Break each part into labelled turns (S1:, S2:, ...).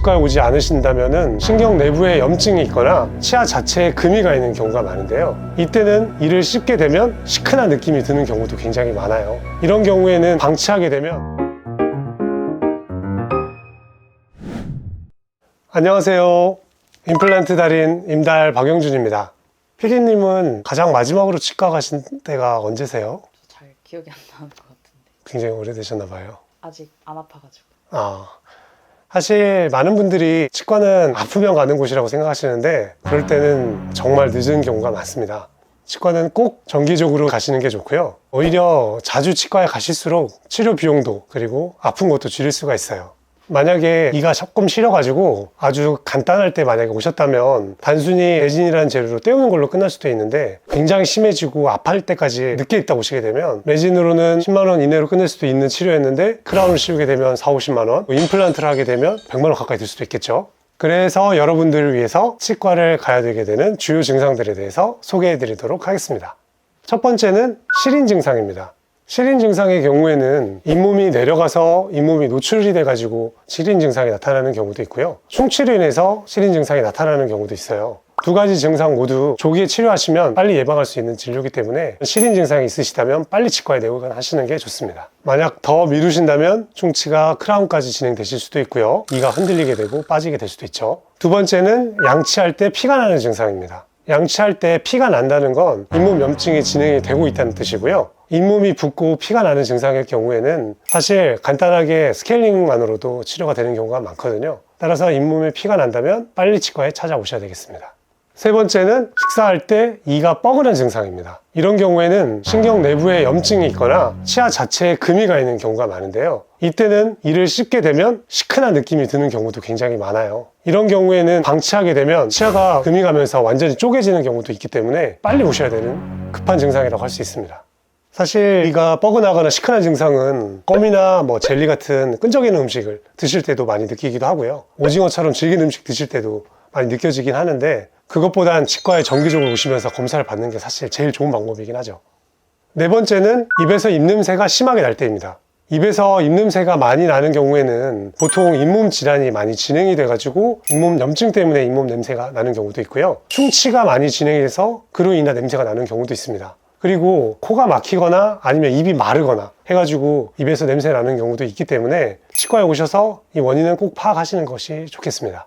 S1: 치과에 오지 않으신다면 신경 내부에 염증이 있거나 치아 자체에 금이 가 있는 경우가 많은데요. 이때는 이를 씹게 되면 시큰한 느낌이 드는 경우도 굉장히 많아요. 이런 경우에는 방치하게 되면 안녕하세요. 임플란트 달인 임달 박영준입니다. 피디님은 가장 마지막으로 치과 가신 때가 언제세요?
S2: 잘 기억이 안 나는 것 같은데
S1: 굉장히 오래되셨나 봐요.
S2: 아직 안 아파가지고.
S1: 사실 많은 분들이 치과는 아프면 가는 곳이라고 생각하시는데 그럴 때는 정말 늦은 경우가 많습니다. 치과는 꼭 정기적으로 가시는 게 좋고요. 오히려 자주 치과에 가실수록 치료 비용도 그리고 아픈 것도 줄일 수가 있어요. 만약에 이가 조금 시려가지고 아주 간단할 때 만약에 오셨다면 단순히 레진이라는 재료로 때우는 걸로 끝날 수도 있는데 굉장히 심해지고 아파할 때까지 늦게 있다 오시게 되면 레진으로는 10만 원 이내로 끝낼 수도 있는 치료였는데 크라운을 씌우게 되면 4, 50만 원, 임플란트를 하게 되면 100만 원 가까이 들 수도 있겠죠. 그래서 여러분들을 위해서 치과를 가야 되게 되는 주요 증상들에 대해서 소개해 드리도록 하겠습니다. 첫 번째는 시린 증상입니다. 시린 증상의 경우에는 잇몸이 내려가서 잇몸이 노출이 돼가지고 시린 증상이 나타나는 경우도 있고요. 충치로 인해서 시린 증상이 나타나는 경우도 있어요. 두 가지 증상 모두 조기에 치료하시면 빨리 예방할 수 있는 진료이기 때문에 시린 증상이 있으시다면 빨리 치과에 내원하시는 게 좋습니다. 만약 더 미루신다면 충치가 크라운까지 진행되실 수도 있고요. 이가 흔들리게 되고 빠지게 될 수도 있죠. 두 번째는 양치할 때 피가 나는 증상입니다. 양치할 때 피가 난다는 건 잇몸 염증이 진행이 되고 있다는 뜻이고요. 잇몸이 붓고 피가 나는 증상의 경우에는 사실 간단하게 스케일링만으로도 치료가 되는 경우가 많거든요. 따라서 잇몸에 피가 난다면 빨리 치과에 찾아오셔야 되겠습니다. 세 번째는 식사할 때 이가 뻐근한 증상입니다. 이런 경우에는 신경 내부에 염증이 있거나 치아 자체에 금이 가 있는 경우가 많은데요. 이때는 이를 씹게 되면 시큰한 느낌이 드는 경우도 굉장히 많아요. 이런 경우에는 방치하게 되면 치아가 금이 가면서 완전히 쪼개지는 경우도 있기 때문에 빨리 오셔야 되는 급한 증상이라고 할 수 있습니다. 사실 이가 뻐근하거나 시큰한 증상은 껌이나 젤리 같은 끈적이는 음식을 드실 때도 많이 느끼기도 하고요. 오징어처럼 질긴 음식 드실 때도 많이 느껴지긴 하는데 그것보단 치과에 정기적으로 오시면서 검사를 받는 게 사실 제일 좋은 방법이긴 하죠. 네 번째는 입에서 입냄새가 심하게 날 때입니다. 입에서 입냄새가 많이 나는 경우에는 보통 잇몸 질환이 많이 진행이 돼가지고 잇몸 염증 때문에 잇몸 냄새가 나는 경우도 있고요. 충치가 많이 진행이 돼서 그로 인한 냄새가 나는 경우도 있습니다. 그리고 코가 막히거나 아니면 입이 마르거나 해가지고 입에서 냄새 나는 경우도 있기 때문에 치과에 오셔서 이 원인은 꼭 파악하시는 것이 좋겠습니다.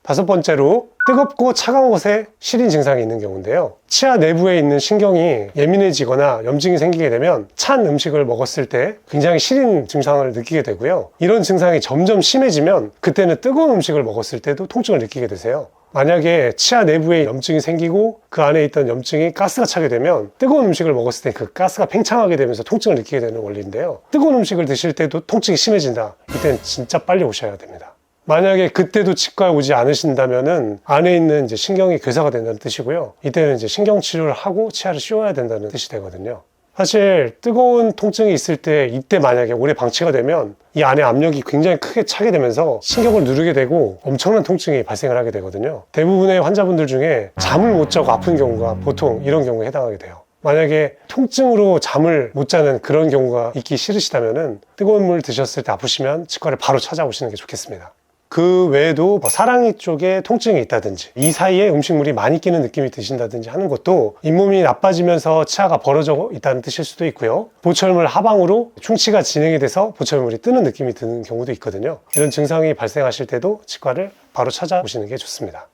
S1: 다섯 번째로 뜨겁고 차가운 곳에 시린 증상이 있는 경우인데요. 치아 내부에 있는 신경이 예민해지거나 염증이 생기게 되면 찬 음식을 먹었을 때 굉장히 시린 증상을 느끼게 되고요. 이런 증상이 점점 심해지면 그때는 뜨거운 음식을 먹었을 때도 통증을 느끼게 되세요. 만약에 치아 내부에 염증이 생기고 그 안에 있던 염증이 가스가 차게 되면 뜨거운 음식을 먹었을 때 그 가스가 팽창하게 되면서 통증을 느끼게 되는 원리인데요. 뜨거운 음식을 드실 때도 통증이 심해진다. 이때는 진짜 빨리 오셔야 됩니다. 만약에 그때도 치과에 오지 않으신다면 안에 있는 신경이 괴사가 된다는 뜻이고요. 이때는 신경 치료를 하고 치아를 씌워야 된다는 뜻이 되거든요. 사실 뜨거운 통증이 있을 때 이때 만약에 오래 방치가 되면 이 안에 압력이 굉장히 크게 차게 되면서 신경을 누르게 되고 엄청난 통증이 발생을 하게 되거든요. 대부분의 환자분들 중에 잠을 못 자고 아픈 경우가 보통 이런 경우에 해당하게 돼요. 만약에 통증으로 잠을 못 자는 그런 경우가 있기 싫으시다면 뜨거운 물 드셨을 때 아프시면 치과를 바로 찾아오시는 게 좋겠습니다. 그 외에도 사랑니 쪽에 통증이 있다든지 이 사이에 음식물이 많이 끼는 느낌이 드신다든지 하는 것도 잇몸이 나빠지면서 치아가 벌어져 있다는 뜻일 수도 있고요. 보철물 하방으로 충치가 진행이 돼서 보철물이 뜨는 느낌이 드는 경우도 있거든요. 이런 증상이 발생하실 때도 치과를 바로 찾아오시는 게 좋습니다.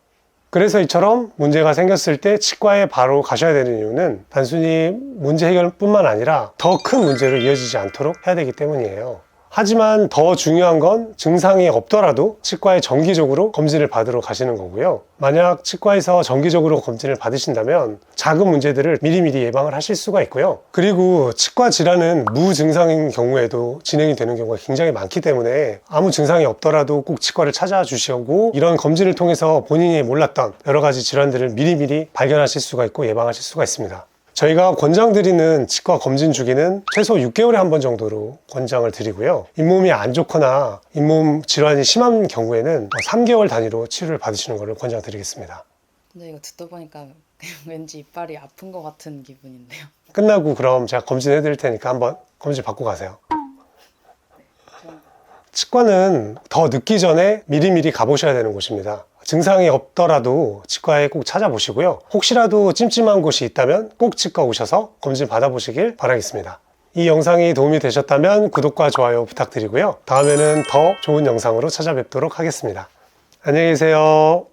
S1: 그래서 이처럼 문제가 생겼을 때 치과에 바로 가셔야 되는 이유는 단순히 문제 해결뿐만 아니라 더 큰 문제로 이어지지 않도록 해야 되기 때문이에요. 하지만 더 중요한 건 증상이 없더라도 치과에 정기적으로 검진을 받으러 가시는 거고요. 만약 치과에서 정기적으로 검진을 받으신다면 작은 문제들을 미리미리 예방을 하실 수가 있고요. 그리고 치과 질환은 무증상인 경우에도 진행이 되는 경우가 굉장히 많기 때문에 아무 증상이 없더라도 꼭 치과를 찾아주시고 이런 검진을 통해서 본인이 몰랐던 여러 가지 질환들을 미리미리 발견하실 수가 있고 예방하실 수가 있습니다. 저희가 권장드리는 치과 검진 주기는 최소 6개월에 한 번 정도로 권장을 드리고요. 잇몸이 안 좋거나 잇몸 질환이 심한 경우에는 3개월 단위로 치료를 받으시는 것을 권장드리겠습니다.
S2: 근데 이거 듣다 보니까 그냥 왠지 이빨이 아픈 것 같은 기분인데요.
S1: 끝나고 그럼 제가 검진해 드릴 테니까 한번 검진 받고 가세요. 치과는 더 늦기 전에 미리미리 가보셔야 되는 곳입니다. 증상이 없더라도 치과에 꼭 찾아보시고요. 혹시라도 찜찜한 곳이 있다면 꼭 치과 오셔서 검진 받아보시길 바라겠습니다. 이 영상이 도움이 되셨다면 구독과 좋아요 부탁드리고요. 다음에는 더 좋은 영상으로 찾아뵙도록 하겠습니다. 안녕히 계세요.